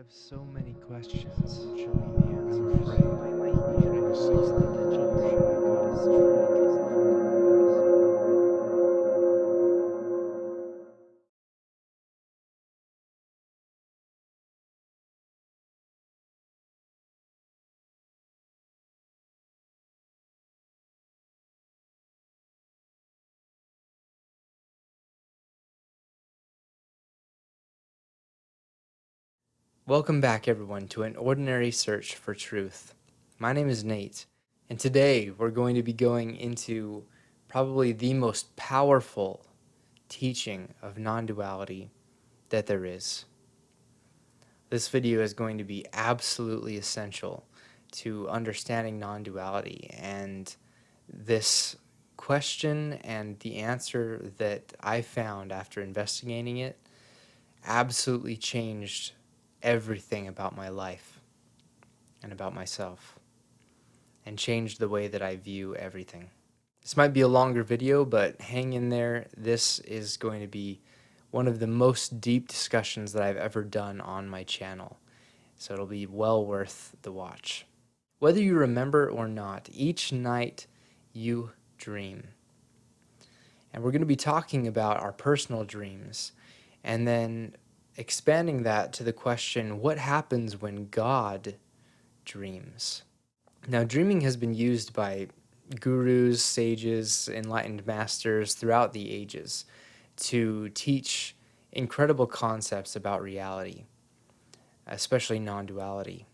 have so many questions. Show me the answers. I'm afraid. Why am I here? I lost the digital track on this Welcome back, everyone, to An Ordinary Search for Truth. My name is Nate, and today we're going to be going into probably the most powerful teaching of non-duality that there is. This video is going to be absolutely essential to understanding non-duality, and this question and the answer that I found after investigating it absolutely changed everything about my life and about myself, and changed the way that I view everything. This might be a longer video, but hang in there. This is going to be one of the most deep discussions that I've ever done on my channel, so it'll be well worth the watch. Whether you remember or not, each night you dream. And we're going to be talking about our personal dreams, and then expanding that to the question, what happens when God dreams? Now, dreaming has been used by gurus, sages, enlightened masters throughout the ages to teach incredible concepts about reality, especially non-duality.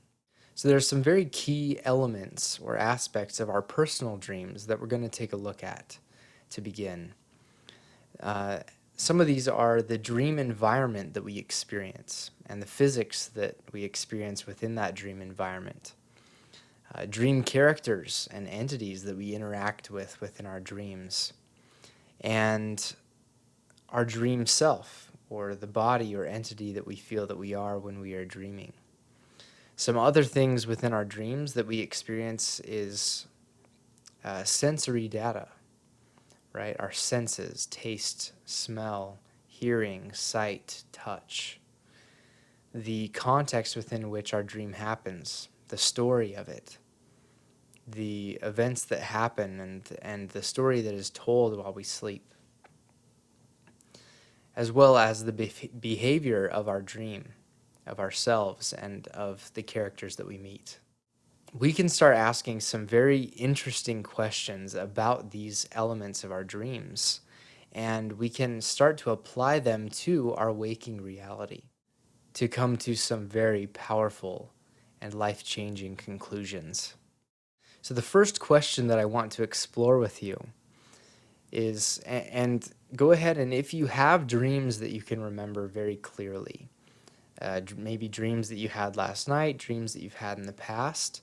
So there's some very key elements or aspects of our personal dreams that we're going to take a look at to begin. Some of these are the dream environment that we experience and the physics that we experience within that dream environment. Dream characters and entities that we interact with within our dreams, and our dream self, or the body or entity that we feel that we are when we are dreaming. Some other things within our dreams that we experience is sensory data, right? Our senses, taste, smell, hearing, sight, touch. The context within which our dream happens, the story of it, the events that happen, and the story that is told while we sleep, as well as the behavior of our dream, of ourselves, and of the characters that we meet. We can start asking some very interesting questions about these elements of our dreams, and we can start to apply them to our waking reality to come to some very powerful and life-changing conclusions. So the first question that I want to explore with you is, and go ahead, and if you have dreams that you can remember very clearly, maybe dreams that you had last night, dreams that you've had in the past,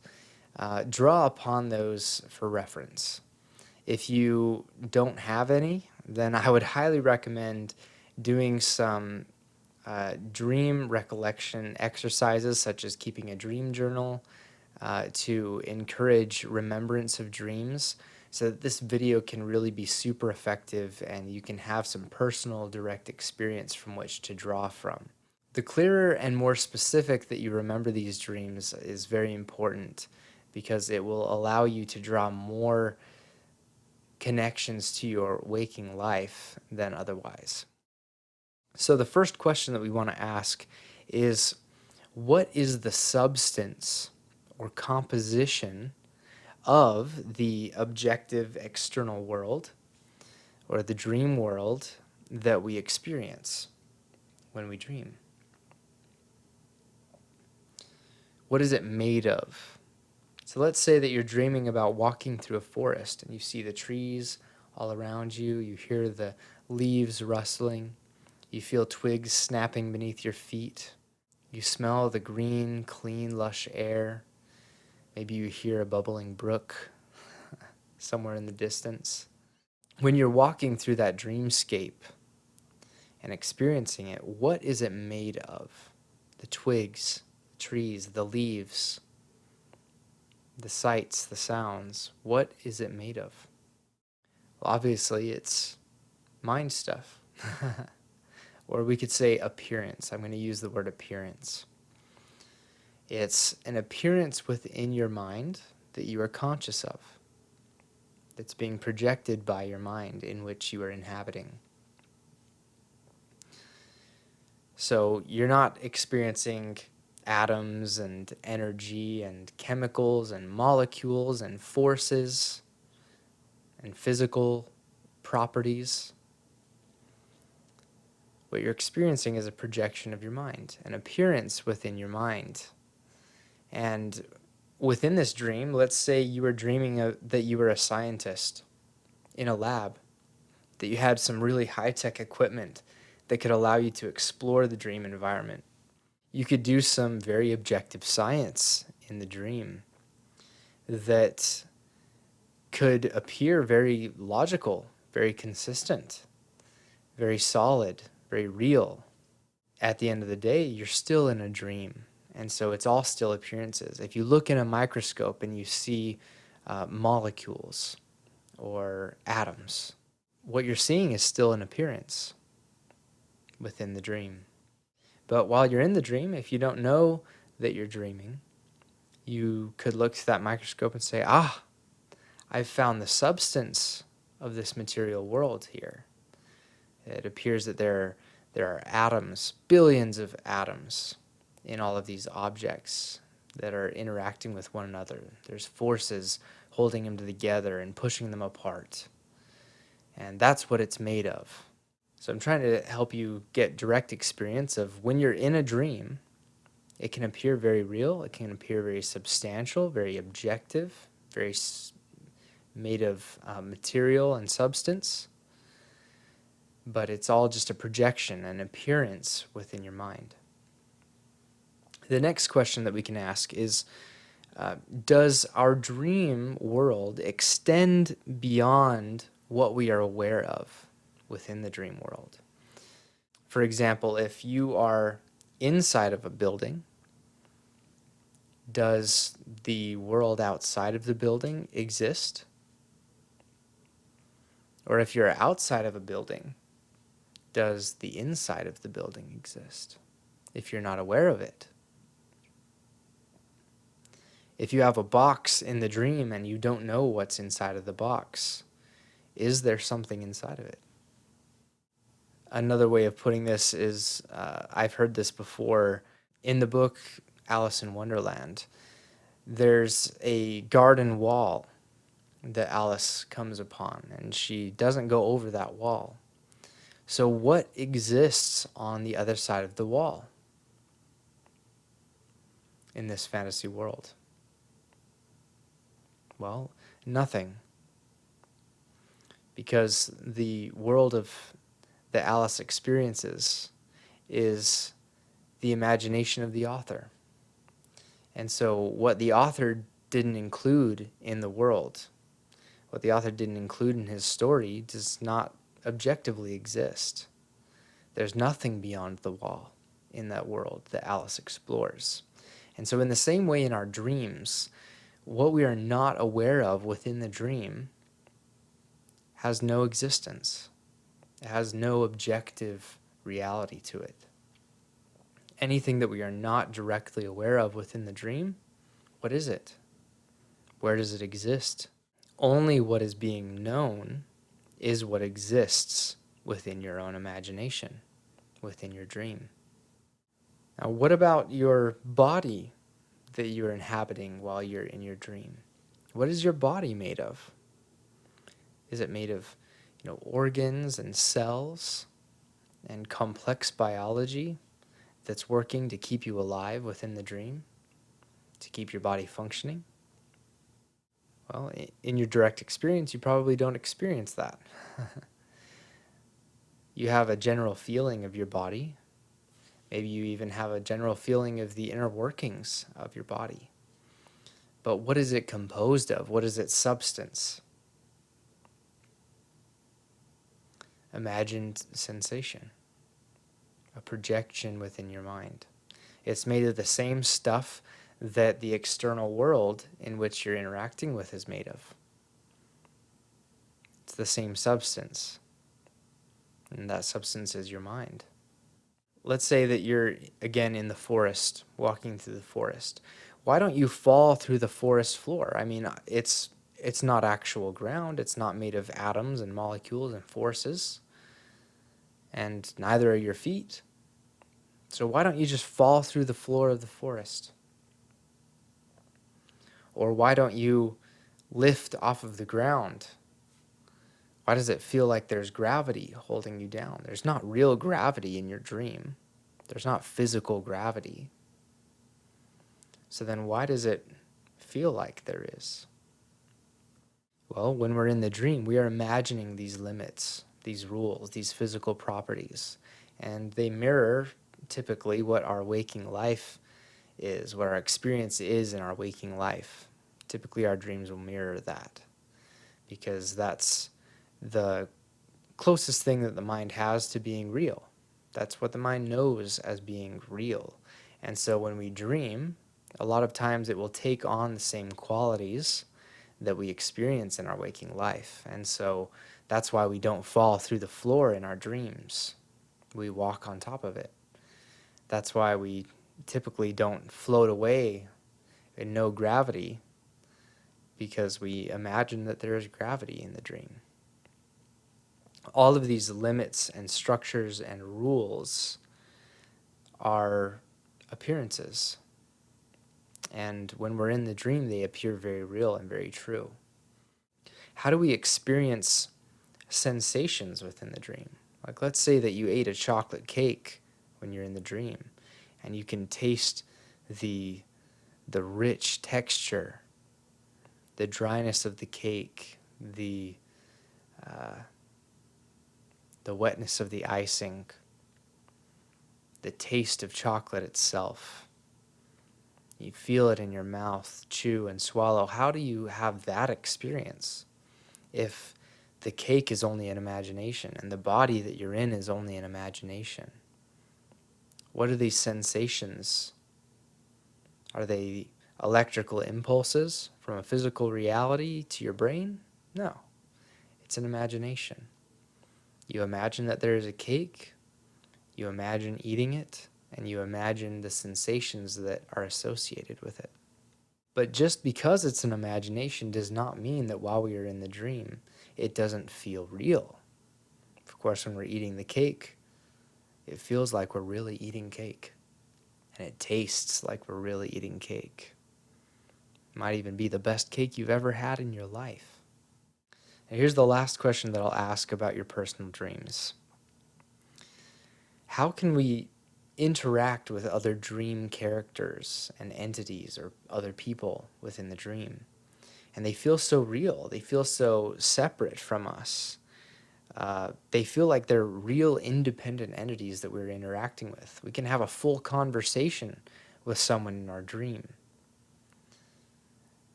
draw upon those for reference. If you don't have any, then I would highly recommend doing some dream recollection exercises, such as keeping a dream journal, to encourage remembrance of dreams, so that this video can really be super effective and you can have some personal direct experience from which to draw from. The clearer and more specific that you remember these dreams is very important, because it will allow you to draw more connections to your waking life than otherwise. So the first question that we want to ask is, what is the substance or composition of the objective external world, or the dream world, that we experience when we dream? What is it made of? So let's say that you're dreaming about walking through a forest and you see the trees all around you, you hear the leaves rustling, you feel twigs snapping beneath your feet, you smell the green, clean, lush air, maybe you hear a bubbling brook somewhere in the distance. When you're walking through that dreamscape and experiencing it, what is it made of? The twigs, the trees, the leaves, the sights, the sounds, what is it made of? Well, obviously it's mind stuff. Or we could say appearance. I'm going to use the word appearance. It's an appearance within your mind that you are conscious of, that's being projected by your mind in which you are inhabiting. So you're not experiencing atoms and energy and chemicals and molecules and forces and physical properties. What you're experiencing is a projection of your mind, an appearance within your mind. And within this dream, let's say you were dreaming that you were a scientist in a lab, that you had some really high-tech equipment that could allow you to explore the dream environment. You could do some very objective science in the dream that could appear very logical, very consistent, very solid, very real. At the end of the day, you're still in a dream. And so it's all still appearances. If you look in a microscope and you see molecules or atoms, what you're seeing is still an appearance within the dream. But while you're in the dream, if you don't know that you're dreaming, you could look through that microscope and say, I've found the substance of this material world here. It appears that there are atoms, billions of atoms in all of these objects that are interacting with one another. There's forces holding them together and pushing them apart. And that's what it's made of. So I'm trying to help you get direct experience of when you're in a dream, it can appear very real, it can appear very substantial, very objective, very made of material and substance, but it's all just a projection, an appearance within your mind. The next question that we can ask is, does our dream world extend beyond what we are aware of within the dream world? For example, if you are inside of a building, does the world outside of the building exist? Or if you're outside of a building, does the inside of the building exist if you're not aware of it? If you have a box in the dream and you don't know what's inside of the box, is there something inside of it? Another way of putting this is, I've heard this before, in the book Alice in Wonderland, there's a garden wall that Alice comes upon, and she doesn't go over that wall. So what exists on the other side of the wall in this fantasy world? Well, nothing. Because the world that Alice experiences is the imagination of the author. And so what the author didn't include in the world, what the author didn't include in his story, does not objectively exist. There's nothing beyond the wall in that world that Alice explores. And so in the same way in our dreams, what we are not aware of within the dream has no existence. It has no objective reality to it. Anything that we are not directly aware of within the dream, what is it? Where does it exist? Only what is being known is what exists within your own imagination, within your dream. Now, what about your body that you're inhabiting while you're in your dream? What is your body made of? Is it made of, organs and cells and complex biology that's working to keep you alive within the dream, to keep your body functioning? Well, in your direct experience, you probably don't experience that. You have a general feeling of your body. Maybe you even have a general feeling of the inner workings of your body. But what is it composed of? What is its substance? Imagined sensation, a projection within your mind. It's made of the same stuff that the external world in which you're interacting with is made of. It's the same substance, and that substance is your mind. Let's say that you're again in the forest, walking through the forest. Why don't you fall through the forest floor? I mean, it's not actual ground. It's not made of atoms and molecules and forces, and neither are your feet. So why don't you just fall through the floor of the forest? Or why don't you lift off of the ground? Why does it feel like there's gravity holding you down? There's not real gravity in your dream. There's not physical gravity. So then why does it feel like there is? Well, when we're in the dream, we are imagining these limits, these rules, these physical properties, and they mirror typically what our waking life is, what our experience is in our waking life. Typically, our dreams will mirror that because that's the closest thing that the mind has to being real. That's what the mind knows as being real. And so when we dream, a lot of times it will take on the same qualities that we experience in our waking life. And so that's why we don't fall through the floor in our dreams. We walk on top of it. That's why we typically don't float away in no gravity, because we imagine that there is gravity in the dream. All of these limits and structures and rules are appearances. And when we're in the dream, they appear very real and very true. How do we experience sensations within the dream? Like, let's say that you ate a chocolate cake when you're in the dream, and you can taste the rich texture, the dryness of the cake, the wetness of the icing, the taste of chocolate itself. You feel it in your mouth, chew and swallow. How do you have that experience if the cake is only an imagination and the body that you're in is only an imagination? What are these sensations? Are they electrical impulses from a physical reality to your brain? No, it's an imagination. You imagine that there is a cake, you imagine eating it, and you imagine the sensations that are associated with it. But just because it's an imagination does not mean that while we are in the dream, it doesn't feel real. Of course, when we're eating the cake, it feels like we're really eating cake. And it tastes like we're really eating cake. It might even be the best cake you've ever had in your life. And here's the last question that I'll ask about your personal dreams. How can we interact with other dream characters and entities or other people within the dream? And they feel so real. They feel so separate from us. They feel like they're real independent entities that we're interacting with. We can have a full conversation with someone in our dream.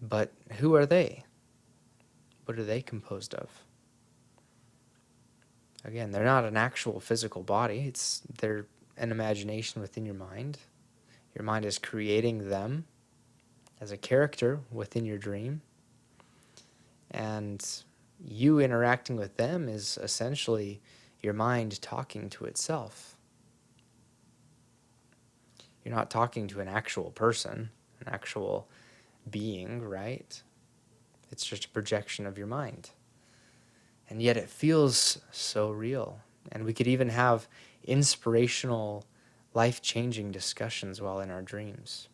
But who are they? What are they composed of? Again, they're not an actual physical body. They're an imagination within your mind. Your mind is creating them as a character within your dream. And you interacting with them is essentially your mind talking to itself. You're not talking to an actual person, an actual being, right? It's just a projection of your mind. And yet it feels so real. And we could even have inspirational, life-changing discussions while in our dreams.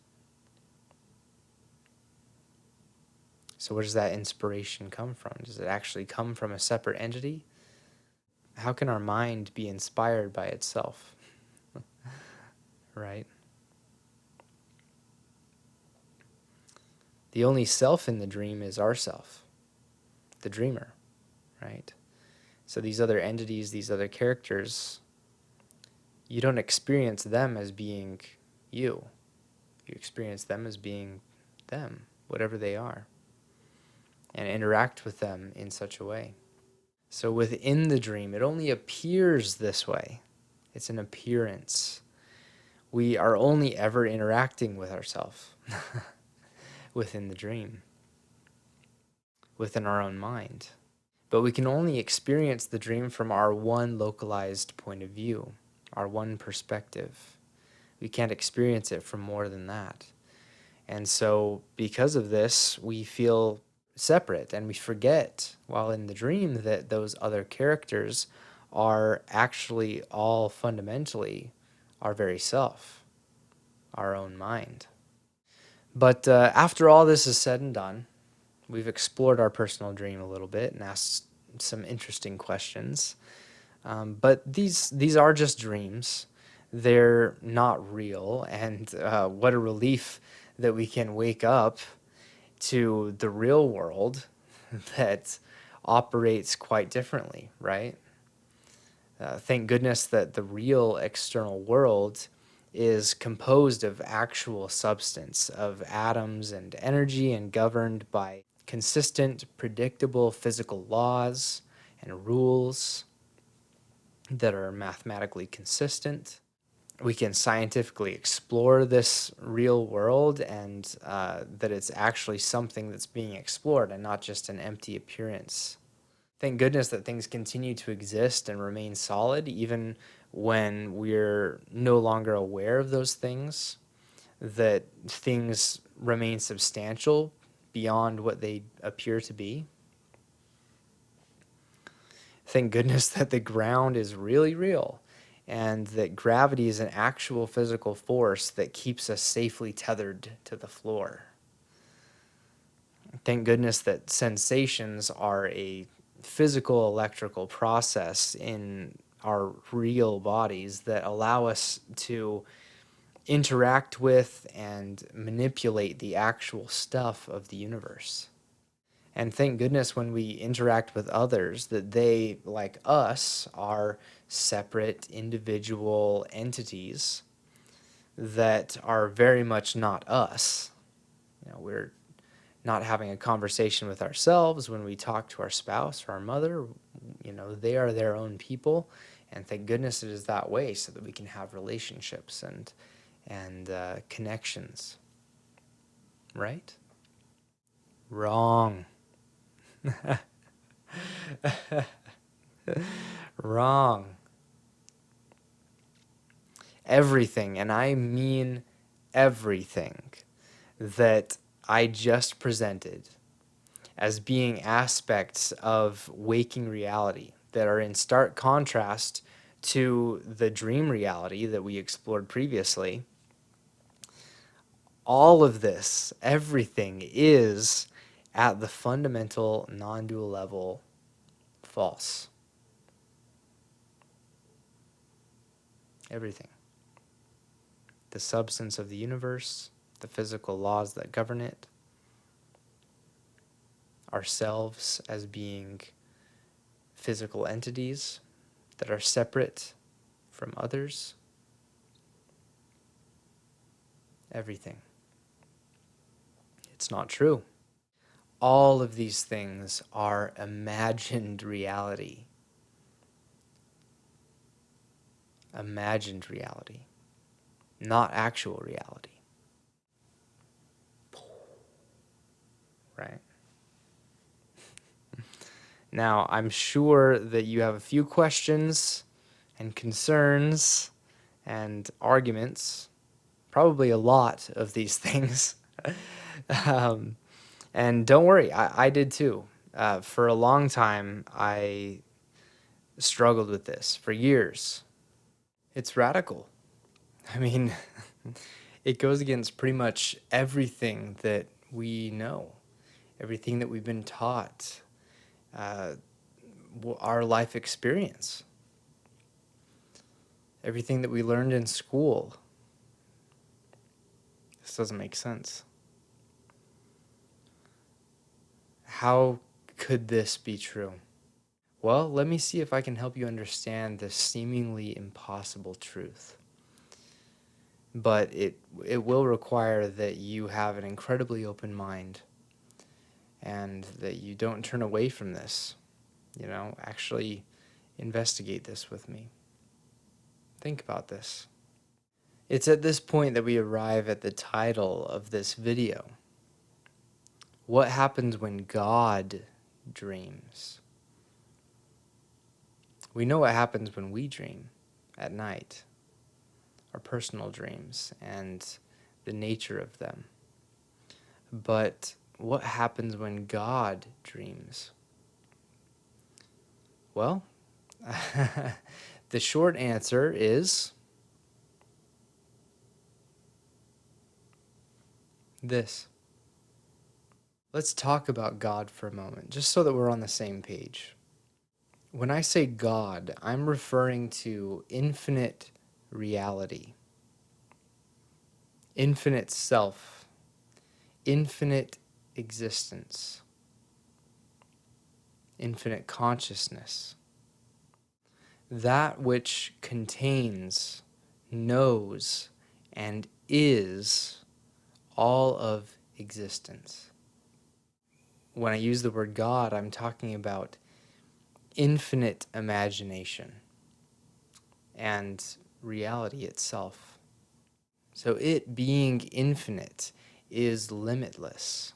So where does that inspiration come from? Does it actually come from a separate entity? How can our mind be inspired by itself? Right? The only self in the dream is ourself, the dreamer, right? So these other entities, these other characters, you don't experience them as being you. You experience them as being them, whatever they are, and interact with them in such a way. So within the dream, it only appears this way. It's an appearance. We are only ever interacting with ourselves within the dream, within our own mind. But we can only experience the dream from our one localized point of view. our one perspective. We can't experience it from more than that. And so, because of this, we feel separate and we forget while in the dream that those other characters are actually all fundamentally our very self, our own mind. But after all this is said and done, we've explored our personal dream a little bit and asked some interesting questions. But these are just dreams. They're not real. And what a relief that we can wake up to the real world that operates quite differently, right? Thank goodness that the real external world is composed of actual substance, of atoms and energy, and governed by consistent, predictable physical laws and rules that are mathematically consistent. We can scientifically explore this real world, and that it's actually something that's being explored and not just an empty appearance. Thank goodness that things continue to exist and remain solid even when we're no longer aware of those things, that things remain substantial beyond what they appear to be. Thank goodness that the ground is really real and that gravity is an actual physical force that keeps us safely tethered to the floor. Thank goodness that sensations are a physical electrical process in our real bodies that allow us to interact with and manipulate the actual stuff of the universe. And thank goodness when we interact with others that they, like us, are separate individual entities that are very much not us. We're not having a conversation with ourselves when we talk to our spouse or our mother. They are their own people, and thank goodness it is that way so that we can have relationships and connections. Right? Wrong. Wrong. Everything, and I mean everything, that I just presented as being aspects of waking reality that are in stark contrast to the dream reality that we explored previously. All of this, everything, is at the fundamental non-dual level false. Everything. The substance of the universe, the physical laws that govern it, ourselves as being physical entities that are separate from others, everything. It's not true. All of these things are imagined reality. Imagined reality, not actual reality. Right? Now, I'm sure that you have a few questions and concerns and arguments, probably a lot of these things. And don't worry, I did too. For a long time, I struggled with this for years. It's radical. I mean, it goes against pretty much everything that we know, everything that we've been taught, our life experience, everything that we learned in school. This doesn't make sense. How could this be true? Well, let me see if I can help you understand this seemingly impossible truth. But it will require that you have an incredibly open mind and that you don't turn away from this. Actually investigate this with me. Think about this. It's at this point that we arrive at the title of this video. What happens when God dreams? We know what happens when we dream. at night, our personal dreams, and the nature of them. But what happens when God dreams? Well, the short answer is this. Let's talk about God for a moment, just so that we're on the same page. When I say God, I'm referring to infinite reality, infinite self, infinite existence, infinite consciousness. That which contains, knows, and is all of existence. When I use the word God, I'm talking about infinite imagination and reality itself. So it being infinite is limitless,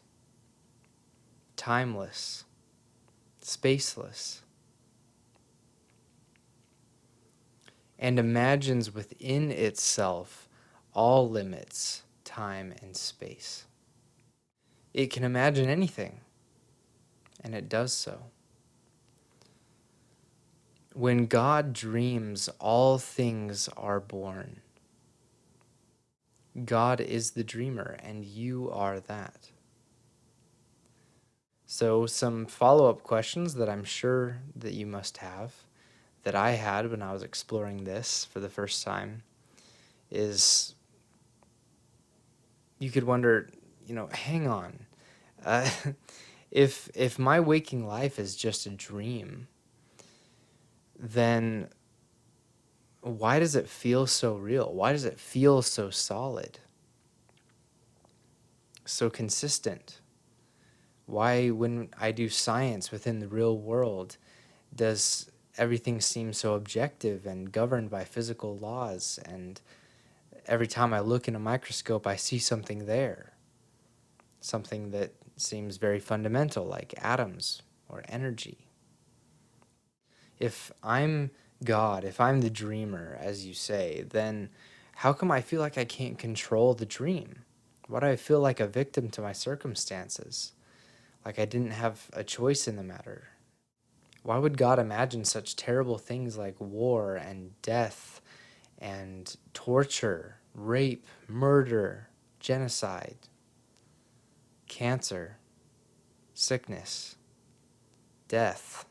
timeless, spaceless, and imagines within itself all limits, time, and space. It can imagine anything, and it does so. When God dreams, all things are born. God is the dreamer, and you are that. So some follow-up questions that I'm sure that you must have, that I had when I was exploring this for the first time, is you could wonder, hang on. Uh, if my waking life is just a dream, then why does it feel so real? Why does it feel so solid, so consistent? Why, when I do science within the real world, does everything seem so objective and governed by physical laws? And every time I look in a microscope, I see something there, something that seems very fundamental, like atoms or energy. If I'm God, if I'm the dreamer, as you say, then how come I feel like I can't control the dream? Why do I feel like a victim to my circumstances? Like I didn't have a choice in the matter? Why would God imagine such terrible things like war and death and torture, rape, murder, genocide, cancer, sickness, death?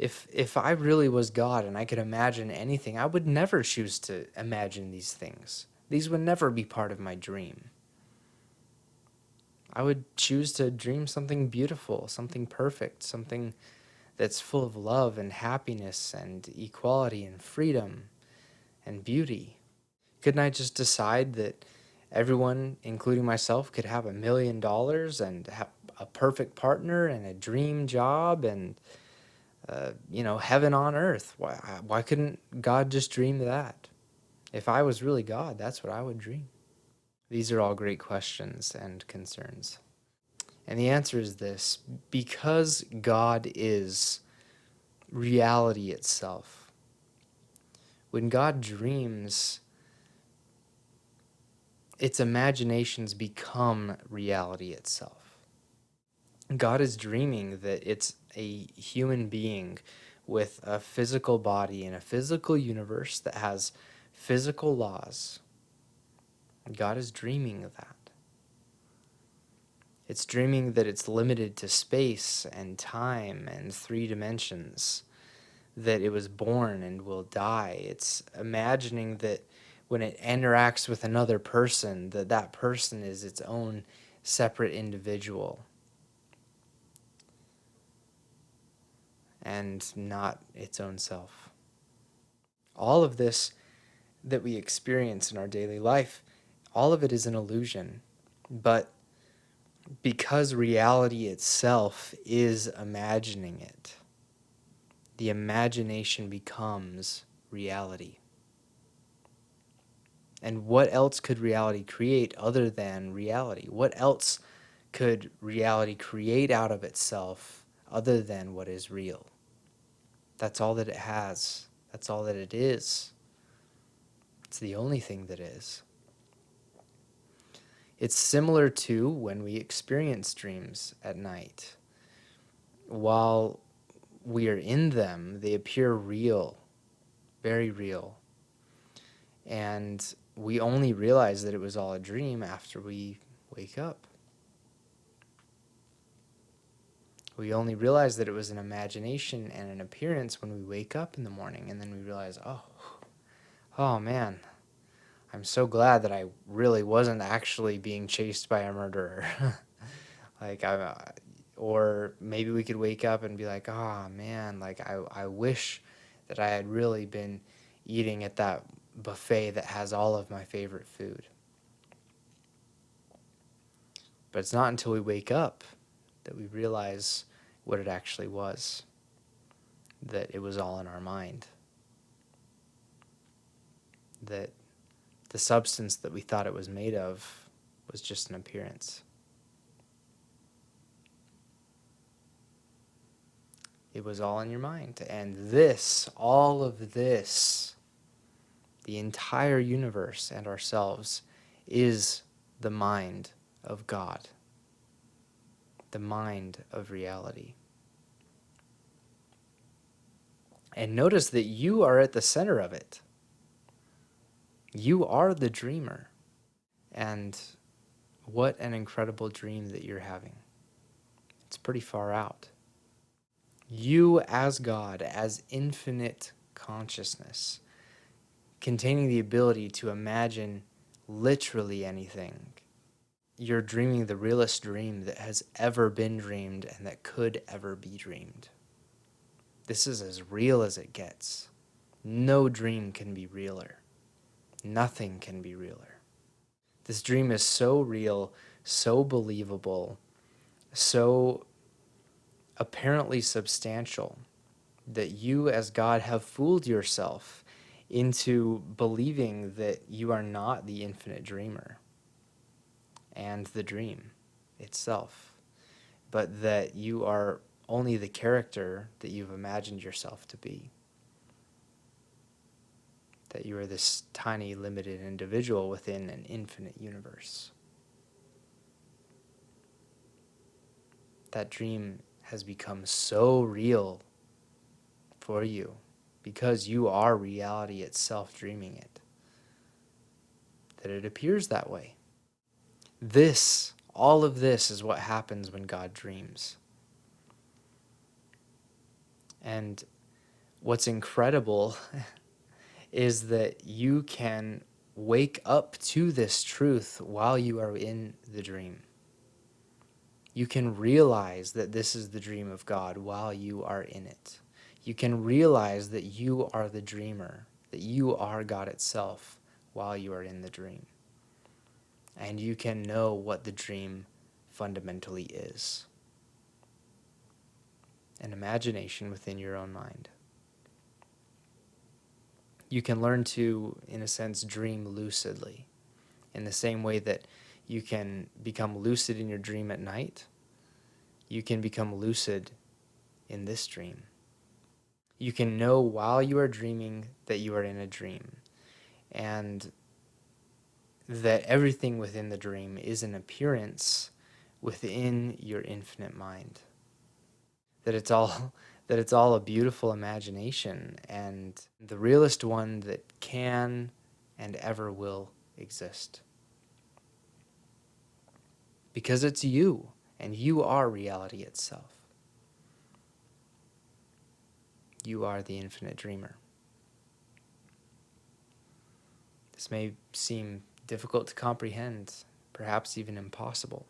If I really was God and I could imagine anything, I would never choose to imagine these things. These would never be part of my dream. I would choose to dream something beautiful, something perfect, something that's full of love and happiness and equality and freedom and beauty. Couldn't I just decide that everyone, including myself, could have $1 million and have a perfect partner and a dream job and heaven on earth? Why couldn't God just dream that? If I was really God, that's what I would dream. These are all great questions and concerns. And the answer is this: because God is reality itself, when God dreams, its imaginations become reality itself. God is dreaming that it's a human being with a physical body in a physical universe that has physical laws. God is dreaming of that. It's dreaming that it's limited to space and time and 3 dimensions, that it was born and will die. It's imagining that when it interacts with another person, that that person is its own separate individual and not its own self. All of this that we experience in our daily life, all of it is an illusion. But because reality itself is imagining it, the imagination becomes reality. And what else could reality create other than reality? What else could reality create out of itself other than what is real? That's all that it has. That's all that it is. It's the only thing that is. It's similar to when we experience dreams at night. While we are in them, they appear real, very real. And we only realize that it was all a dream after we wake up. We only realize that it was an imagination and an appearance when we wake up in the morning, and then we realize, oh man, I'm so glad that I really wasn't actually being chased by a murderer. Or maybe we could wake up and be like, oh man, like I wish that I had really been eating at that buffet that has all of my favorite food. But it's not until we wake up that we realize what it actually was, that it was all in our mind, that the substance that we thought it was made of was just an appearance. It was all in your mind. And this, all of this, the entire universe and ourselves is the mind of God, the mind of reality. And notice that you are at the center of it. You are the dreamer. And what an incredible dream that you're having. It's pretty far out. You as God, as infinite consciousness, containing the ability to imagine literally anything. You're dreaming the realest dream that has ever been dreamed and that could ever be dreamed. This is as real as it gets. No dream can be realer. Nothing can be realer. This dream is so real, so believable, so apparently substantial that you as God have fooled yourself into believing that you are not the infinite dreamer and the dream itself, but that you are only the character that you've imagined yourself to be. That you are this tiny, limited individual within an infinite universe. That dream has become so real for you because you are reality itself dreaming it, that it appears that way. All of this is what happens when God dreams. And what's incredible is that you can wake up to this truth while you are in the dream. You can realize that this is the dream of God while you are in it. You can realize that you are the dreamer, that you are God itself while you are in the dream. And you can know what the dream fundamentally is. An imagination within your own mind. You can learn to, in a sense, dream lucidly, in the same way that you can become lucid in your dream at night. You can become lucid in this dream. You can know while you are dreaming that you are in a dream, and that everything within the dream is an appearance within your infinite mind. That it's all a beautiful imagination, and the realest one that can and ever will exist. Because it's you, and you are reality itself. You are the infinite dreamer. This may seem difficult to comprehend, perhaps even impossible.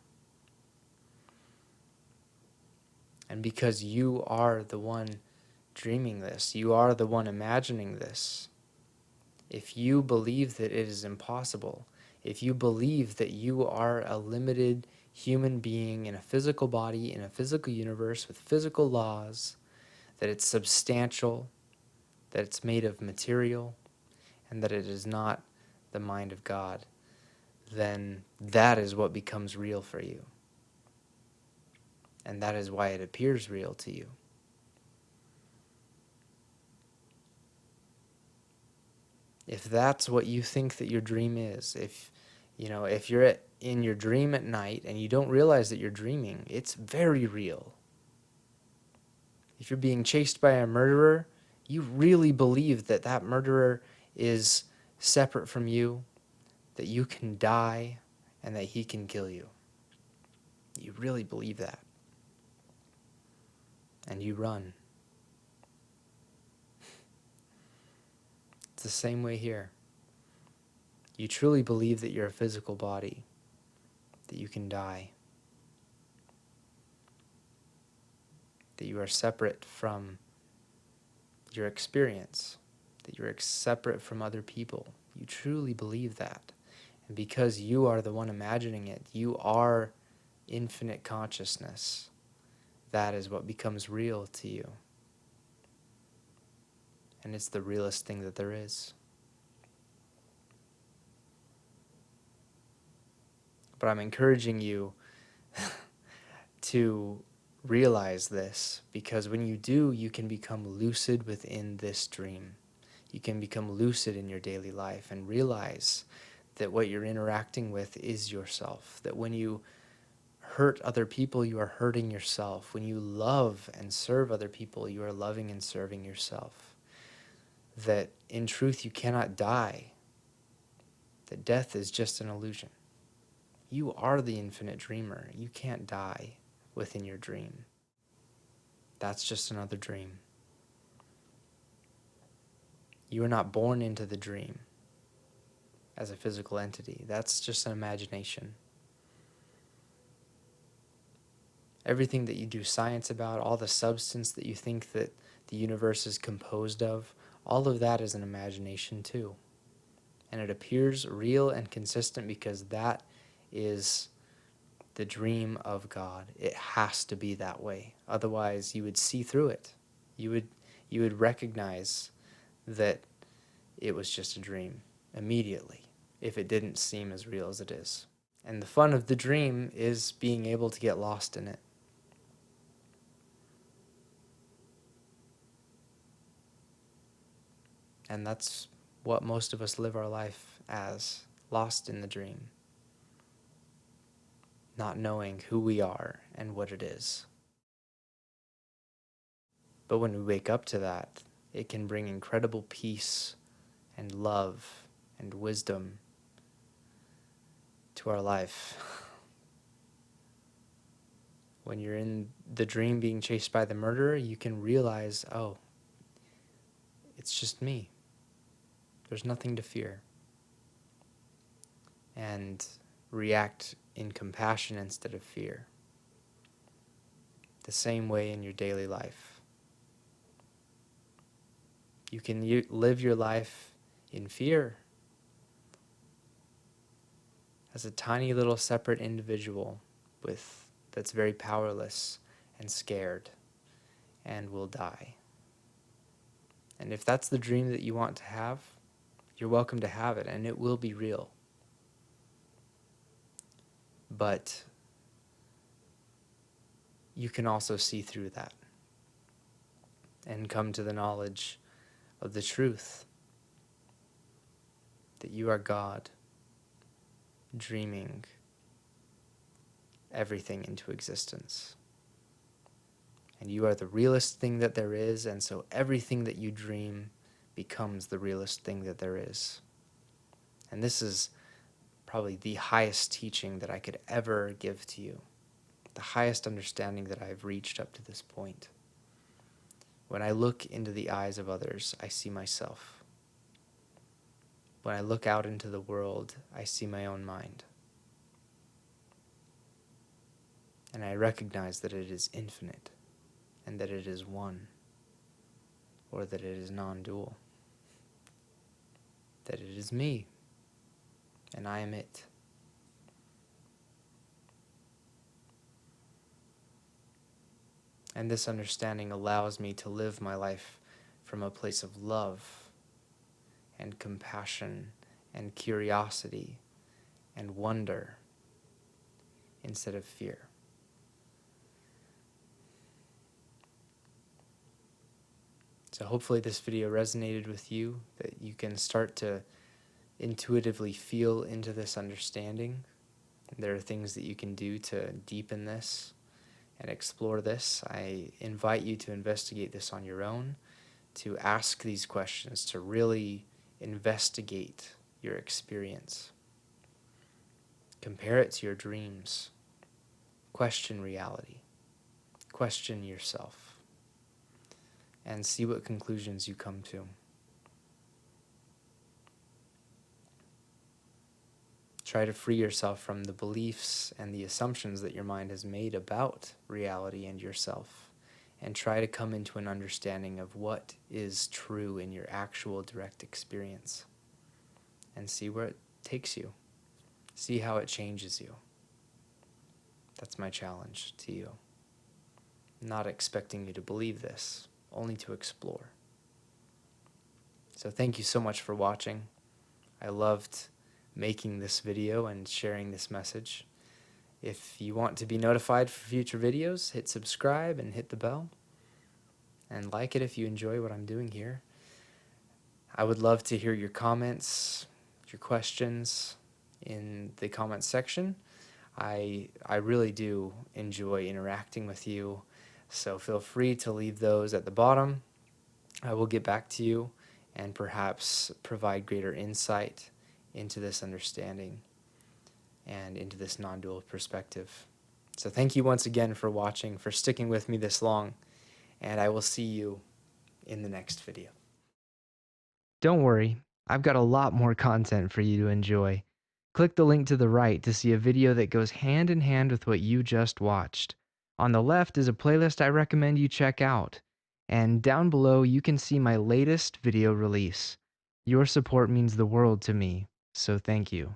And because you are the one dreaming this, you are the one imagining this, if you believe that it is impossible, if you believe that you are a limited human being in a physical body, in a physical universe with physical laws, that it's substantial, that it's made of material, and that it is not the mind of God, then that is what becomes real for you. And that is why it appears real to you. If that's what you think that your dream is, if you're in your dream at night and you don't realize that you're dreaming, it's very real. If you're being chased by a murderer, you really believe that that murderer is separate from you, that you can die, and that he can kill you. You really believe that. And you run. It's the same way here. You truly believe that you're a physical body, that you can die, that you are separate from your experience, that you're separate from other people. You truly believe that. And because you are the one imagining it, you are infinite consciousness. That is what becomes real to you. And it's the realest thing that there is. But I'm encouraging you to realize this, because when you do, you can become lucid within this dream. You can become lucid in your daily life and realize that what you're interacting with is yourself. That when you hurt other people, you are hurting yourself. When you love and serve other people, you are loving and serving yourself. That in truth, you cannot die. That death is just an illusion. You are the infinite dreamer. You can't die within your dream. That's just another dream. You are not born into the dream as a physical entity. That's just an imagination. Everything that you do science about, all the substance that you think that the universe is composed of, all of that is an imagination too. And it appears real and consistent because that is the dream of God. It has to be that way. Otherwise, you would see through it. You would recognize that it was just a dream immediately if it didn't seem as real as it is. And the fun of the dream is being able to get lost in it. And that's what most of us live our life as, lost in the dream, not knowing who we are and what it is. But when we wake up to that, it can bring incredible peace and love and wisdom to our life. When you're in the dream being chased by the murderer, you can realize, oh, it's just me. There's nothing to fear. And react in compassion instead of fear. The same way in your daily life. You can live your life in fear as a tiny little separate individual that's very powerless and scared and will die. And if that's the dream that you want to have, you're welcome to have it, and it will be real. But you can also see through that and come to the knowledge of the truth that you are God, dreaming everything into existence. And you are the realest thing that there is, and so everything that you dream becomes the realest thing that there is. And this is probably the highest teaching that I could ever give to you, the highest understanding that I've reached up to this point. When I look into the eyes of others, I see myself. When I look out into the world, I see my own mind. And I recognize that it is infinite, and that it is one, or that it is non-dual, that it is me, and I am it. And this understanding allows me to live my life from a place of love and compassion and curiosity and wonder instead of fear. So hopefully this video resonated with you, that you can start to intuitively feel into this understanding. There are things that you can do to deepen this and explore this. I invite you to investigate this on your own, to ask these questions, to really investigate your experience. Compare it to your dreams. Question reality. Question yourself. And see what conclusions you come to. Try to free yourself from the beliefs and the assumptions that your mind has made about reality and yourself, and try to come into an understanding of what is true in your actual direct experience, and see where it takes you. See how it changes you. That's my challenge to you. Not expecting you to believe this, only to explore. So thank you so much for watching. I loved making this video and sharing this message. If you want to be notified for future videos, hit subscribe and hit the bell. And like it if you enjoy what I'm doing here. I would love to hear your comments, your questions in the comments section. I really do enjoy interacting with you, so feel free to leave those at the bottom. I will get back to you and perhaps provide greater insight into this understanding and into this non-dual perspective. So thank you once again for watching, for sticking with me this long, and I will see you in the next video. Don't worry, I've got a lot more content for you to enjoy. Click the link to the right to see a video that goes hand in hand with what you just watched. On the left is a playlist I recommend you check out. And down below you can see my latest video release. Your support means the world to me, so thank you.